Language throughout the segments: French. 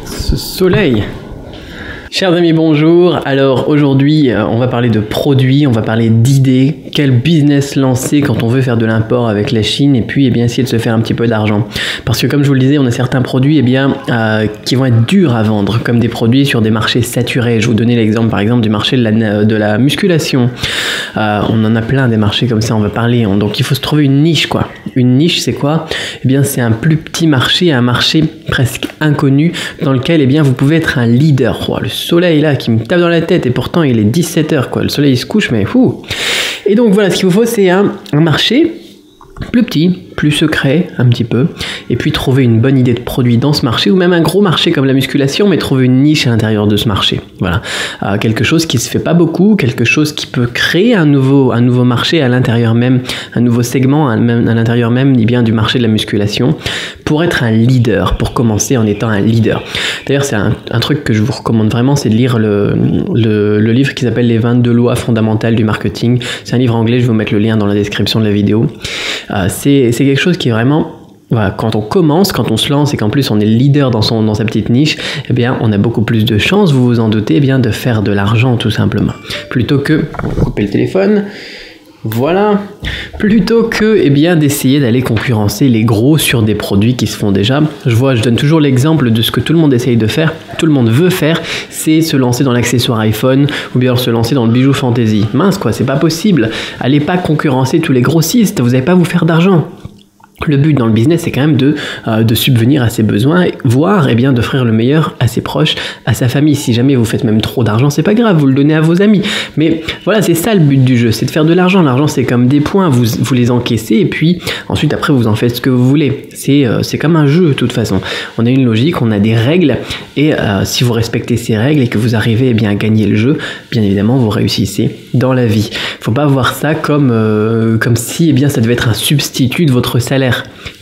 Ce soleil. Chers amis, bonjour. Alors aujourd'hui, on va parler de produits, on va parler d'idées, quel business lancer quand on veut faire de l'import avec la Chine et puis essayer de se faire un petit peu d'argent. Parce que comme je vous le disais, on a certains produits qui vont être durs à vendre, comme des produits sur des marchés saturés. Je vous donnais l'exemple par exemple du marché de la musculation. On en a plein des marchés comme ça, on va parler. Donc il faut se trouver une niche quoi. Une niche c'est quoi? C'est un plus petit marché, un marché presque inconnu dans lequel vous pouvez être un leader. Le soleil là qui me tape dans la tête et pourtant il est 17h quoi, le soleil il se couche mais fou. Et donc voilà, ce qu'il vous faut c'est un marché plus petit, plus secret un petit peu, et puis trouver une bonne idée de produit dans ce marché, ou même un gros marché comme la musculation, mais trouver une niche à l'intérieur de ce marché. Voilà, quelque chose qui se fait pas beaucoup, quelque chose qui peut créer un nouveau marché à l'intérieur même, un nouveau segment à l'intérieur même du marché de la musculation, pour être un leader, pour commencer en étant un leader. D'ailleurs, c'est un truc que je vous recommande vraiment, c'est de lire le livre qui s'appelle Les 22 lois fondamentales du marketing. C'est un livre anglais, je vais vous mettre le lien dans la description de la vidéo. C'est quelque chose qui est vraiment, voilà, quand on commence, quand on se lance et qu'en plus on est leader dans sa petite niche, on a beaucoup plus de chances, vous vous en doutez, de faire de l'argent tout simplement. Plutôt que, on va couper le téléphone, voilà, plutôt que d'essayer d'aller concurrencer les gros sur des produits qui se font déjà. Je donne toujours l'exemple de ce que tout le monde essaye de faire, tout le monde veut faire, c'est se lancer dans l'accessoire iPhone ou bien se lancer dans le bijou fantasy. Mince quoi, c'est pas possible. Allez pas concurrencer tous les grossistes, vous n'allez pas vous faire d'argent. Le but dans le business, c'est quand même de subvenir à ses besoins, voire d'offrir le meilleur à ses proches, à sa famille. Si jamais vous faites même trop d'argent, c'est pas grave, vous le donnez à vos amis. Mais voilà, c'est ça le but du jeu, c'est de faire de l'argent. L'argent, c'est comme des points, vous les encaissez et puis ensuite après vous en faites ce que vous voulez. C'est comme un jeu de toute façon. On a une logique, on a des règles et si vous respectez ces règles et que vous arrivez à gagner le jeu, bien évidemment vous réussissez dans la vie. Faut pas voir ça comme si ça devait être un substitut de votre salaire.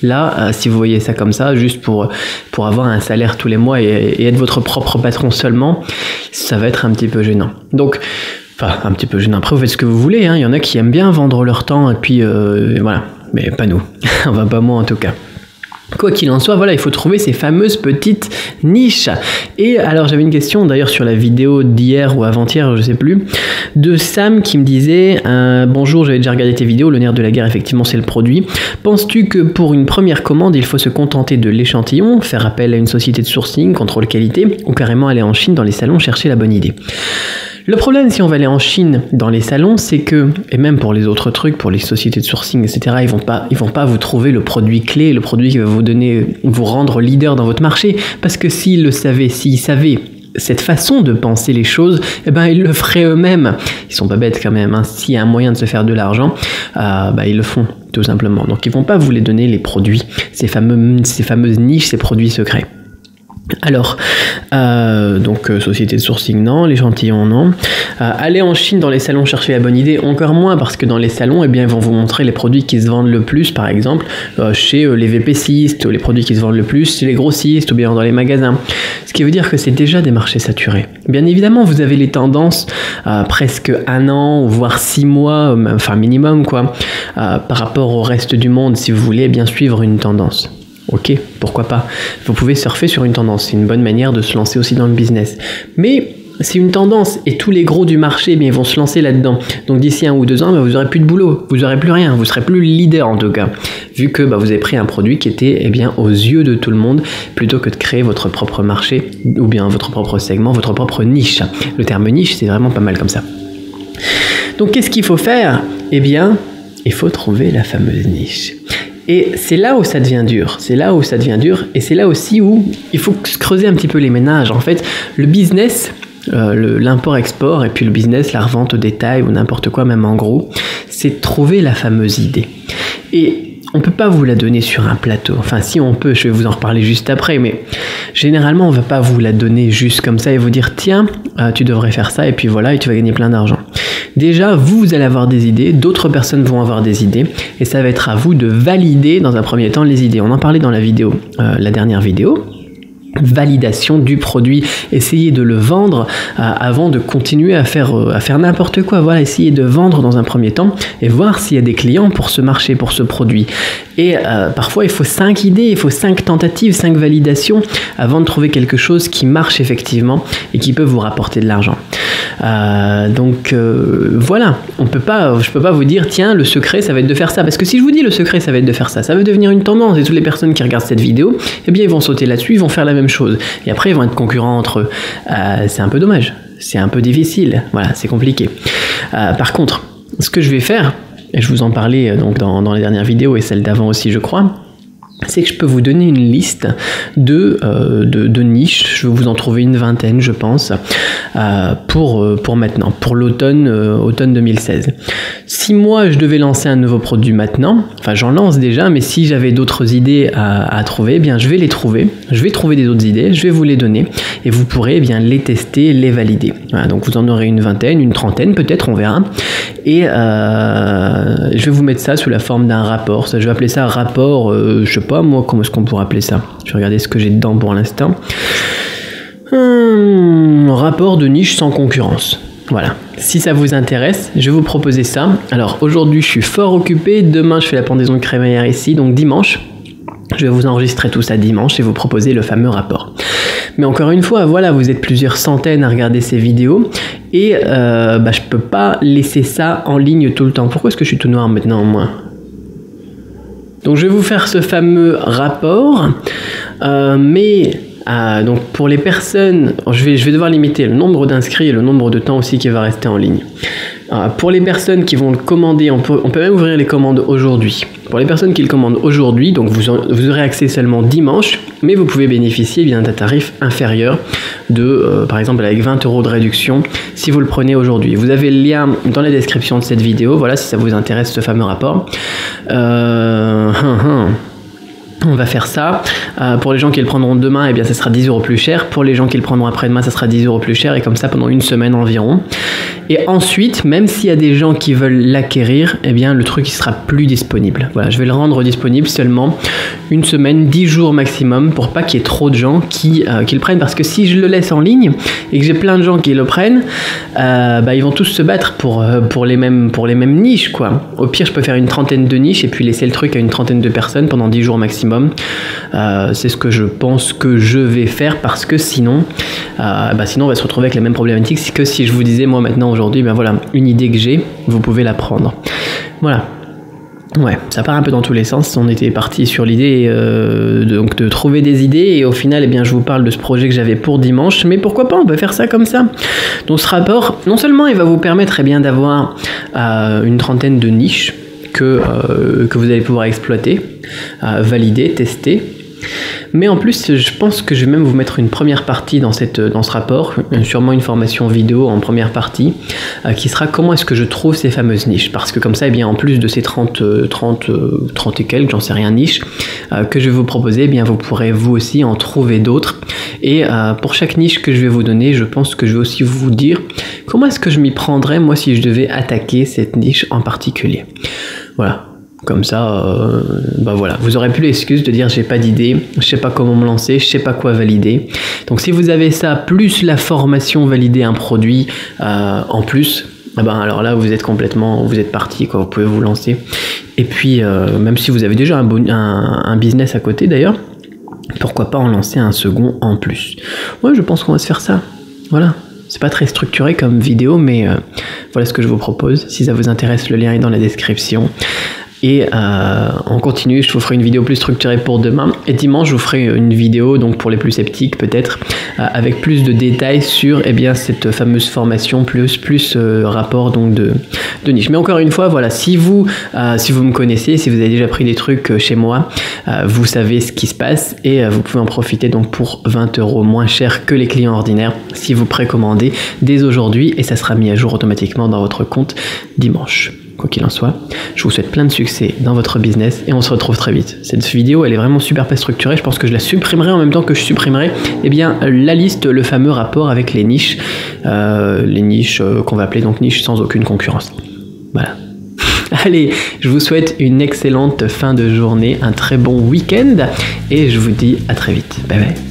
Là, si vous voyez ça comme ça, juste pour avoir un salaire tous les mois et être votre propre patron seulement, ça va être un petit peu gênant. Donc, un petit peu gênant. Après, vous faites ce que vous voulez. Il y en a qui aiment bien vendre leur temps et puis voilà. Mais pas nous. Enfin, pas moi en tout cas. Quoi qu'il en soit, voilà, il faut trouver ces fameuses petites niches. Et alors, j'avais une question d'ailleurs sur la vidéo d'hier ou avant-hier, je sais plus, de Sam qui me disait bonjour, j'avais déjà regardé tes vidéos, le nerf de la guerre, effectivement, c'est le produit. Penses-tu que pour une première commande, il faut se contenter de l'échantillon, faire appel à une société de sourcing, contrôle qualité, ou carrément aller en Chine dans les salons chercher la bonne idée? Le problème, si on va aller en Chine dans les salons, c'est que, et même pour les autres trucs, pour les sociétés de sourcing, etc., ils vont pas vous trouver le produit clé, le produit qui va vous rendre leader dans votre marché, parce que s'ils savaient cette façon de penser les choses, ils le feraient eux-mêmes. Ils sont pas bêtes quand même, hein. S'il y a un moyen de se faire de l'argent, ils le font, tout simplement. Donc ils vont pas vous les donner, les produits, ces fameuses niches, ces produits secrets. Alors, société de sourcing non, l'échantillon non. Aller en Chine dans les salons chercher la bonne idée, encore moins, parce que dans les salons, ils vont vous montrer les produits qui se vendent le plus, par exemple, chez les VPCistes, les produits qui se vendent le plus chez les grossistes, ou bien dans les magasins. Ce qui veut dire que c'est déjà des marchés saturés. Bien évidemment, vous avez les tendances presque 1 an, voire 6 mois, enfin minimum, quoi, par rapport au reste du monde, si vous voulez bien suivre une tendance. Ok, pourquoi pas. Vous pouvez surfer sur une tendance, c'est une bonne manière de se lancer aussi dans le business. Mais c'est une tendance et tous les gros du marché ils vont se lancer là-dedans. Donc d'ici 1 ou 2 ans, vous n'aurez plus de boulot, vous n'aurez plus rien, vous ne serez plus leader en tout cas. Vu que vous avez pris un produit qui était aux yeux de tout le monde, plutôt que de créer votre propre marché ou bien votre propre segment, votre propre niche. Le terme niche, c'est vraiment pas mal comme ça. Donc qu'est-ce qu'il faut faire? Il faut trouver la fameuse niche. Et c'est là où ça devient dur, et c'est là aussi où il faut se creuser un petit peu les ménages. En fait, le business, l'import-export, et puis le business, la revente au détail, ou n'importe quoi, même en gros, c'est trouver la fameuse idée. Et on ne peut pas vous la donner sur un plateau. Enfin, si on peut, je vais vous en reparler juste après, mais généralement, on ne va pas vous la donner juste comme ça et vous dire « Tiens, tu devrais faire ça, et puis voilà, et tu vas gagner plein d'argent. » Déjà, vous allez avoir des idées, d'autres personnes vont avoir des idées, et ça va être à vous de valider dans un premier temps les idées. On en parlait dans la dernière vidéo. validation du produit, essayez de le vendre avant de continuer à faire n'importe quoi. Voilà, essayez de vendre dans un premier temps et voir s'il y a des clients pour ce marché, pour ce produit. Et parfois il faut 5 idées, il faut 5 tentatives, 5 validations avant de trouver quelque chose qui marche effectivement et qui peut vous rapporter de l'argent. Voilà, je peux pas vous dire tiens le secret ça va être de faire ça, parce que si je vous dis le secret ça va être de faire ça, ça va devenir une tendance et toutes les personnes qui regardent cette vidéo, eh bien ils vont sauter là-dessus, ils vont faire la même chose et après ils vont être concurrents entre eux. C'est un peu dommage, c'est un peu difficile, voilà, c'est compliqué. Par contre, ce que je vais faire, et je vous en parlais donc dans les dernières vidéos et celle d'avant aussi je crois, c'est que je peux vous donner une liste de niches. Je vais vous en trouver une vingtaine, je pense, pour maintenant, pour l'automne automne 2016. Si moi, je devais lancer un nouveau produit maintenant, enfin j'en lance déjà, mais si j'avais d'autres idées à trouver, eh bien je vais les trouver. Je vais trouver des autres idées, je vais vous les donner, et vous pourrez eh bien les tester, les valider. Voilà, donc vous en aurez une vingtaine, une trentaine peut-être, on verra. Et je vais vous mettre ça sous la forme d'un rapport. Je vais appeler ça rapport, je sais pas moi, comment est-ce qu'on pourrait appeler ça? Je vais regarder ce que j'ai dedans pour l'instant. Rapport de niche sans concurrence. Voilà. Si ça vous intéresse, je vais vous proposer ça. Alors aujourd'hui, je suis fort occupé. Demain, je fais la pendaison de crémaillère ici. Donc dimanche, je vais vous enregistrer tout ça dimanche et vous proposer le fameux rapport. Mais encore une fois, voilà, vous êtes plusieurs centaines à regarder ces vidéos et je peux pas laisser ça en ligne tout le temps. Pourquoi est-ce que je suis tout noir maintenant, moi? Donc je vais vous faire ce fameux rapport, donc pour les personnes, je vais devoir limiter le nombre d'inscrits et le nombre de temps aussi qui va rester en ligne. Pour les personnes qui vont le commander, on peut même ouvrir les commandes aujourd'hui. Pour les personnes qui le commandent aujourd'hui, donc vous aurez accès seulement dimanche, mais vous pouvez bénéficier bien d'un tarif inférieur de, par exemple avec 20 € de réduction si vous le prenez aujourd'hui. Vous avez le lien dans la description de cette vidéo, voilà, si ça vous intéresse ce fameux rapport. On va faire ça. Pour les gens qui le prendront demain, eh bien, ça sera 10 € plus cher. Pour les gens qui le prendront après-demain, ça sera 10 € plus cher. Et comme ça, pendant une semaine environ. Et ensuite, même s'il y a des gens qui veulent l'acquérir, eh bien, le truc, il sera plus disponible. Voilà, je vais le rendre disponible seulement une semaine, 10 jours maximum, pour pas qu'il y ait trop de gens qui le prennent. Parce que si je le laisse en ligne et que j'ai plein de gens qui le prennent, ils vont tous se battre pour les mêmes niches, quoi. Au pire, je peux faire une trentaine de niches et puis laisser le truc à une trentaine de personnes pendant 10 jours maximum. C'est ce que je pense que je vais faire, parce que sinon on va se retrouver avec la même problématique. C'est que si je vous disais moi maintenant aujourd'hui, voilà, une idée que j'ai, vous pouvez la prendre. Voilà. Ouais, ça part un peu dans tous les sens. On était parti sur l'idée de trouver des idées, et au final, eh bien, je vous parle de ce projet que j'avais pour dimanche. Mais pourquoi pas, on peut faire ça comme ça. Donc ce rapport, non seulement il va vous permettre eh bien d'avoir une trentaine de niches que vous allez pouvoir exploiter, valider, tester. Mais en plus, je pense que je vais même vous mettre une première partie dans ce rapport, sûrement une formation vidéo en première partie, qui sera comment est-ce que je trouve ces fameuses niches. Parce que comme ça, eh bien, en plus de ces 30 et quelques, j'en sais rien, niches, que je vais vous proposer, eh bien, vous pourrez vous aussi en trouver d'autres. Et pour chaque niche que je vais vous donner, je pense que je vais aussi vous dire comment est-ce que je m'y prendrais, moi, si je devais attaquer cette niche en particulier. Voilà. Comme ça, voilà, vous aurez plus l'excuse de dire j'ai pas d'idée, je sais pas comment me lancer, je sais pas quoi valider. Donc si vous avez ça, plus la formation valider un produit en plus, alors là vous êtes parti, quoi, vous pouvez vous lancer. Et puis même si vous avez déjà un business à côté d'ailleurs, pourquoi pas en lancer un second en plus. Ouais, je pense qu'on va se faire ça. Voilà. C'est pas très structuré comme vidéo, mais voilà ce que je vous propose. Si ça vous intéresse, le lien est dans la description. Et on continue, je vous ferai une vidéo plus structurée pour demain. Et dimanche, je vous ferai une vidéo, donc pour les plus sceptiques peut-être, avec plus de détails sur cette fameuse formation, plus rapport donc de niche. Mais encore une fois, voilà, si vous me connaissez, si vous avez déjà pris des trucs chez moi, vous savez ce qui se passe et vous pouvez en profiter donc pour 20 € moins cher que les clients ordinaires si vous précommandez dès aujourd'hui, et ça sera mis à jour automatiquement dans votre compte dimanche. Quoi qu'il en soit, je vous souhaite plein de succès dans votre business et on se retrouve très vite. Cette vidéo, elle est vraiment super pas structurée. Je pense que je la supprimerai en même temps que je supprimerai la liste, le fameux rapport avec les niches qu'on va appeler donc niches sans aucune concurrence. Voilà. Allez, je vous souhaite une excellente fin de journée, un très bon week-end et je vous dis à très vite. Bye bye.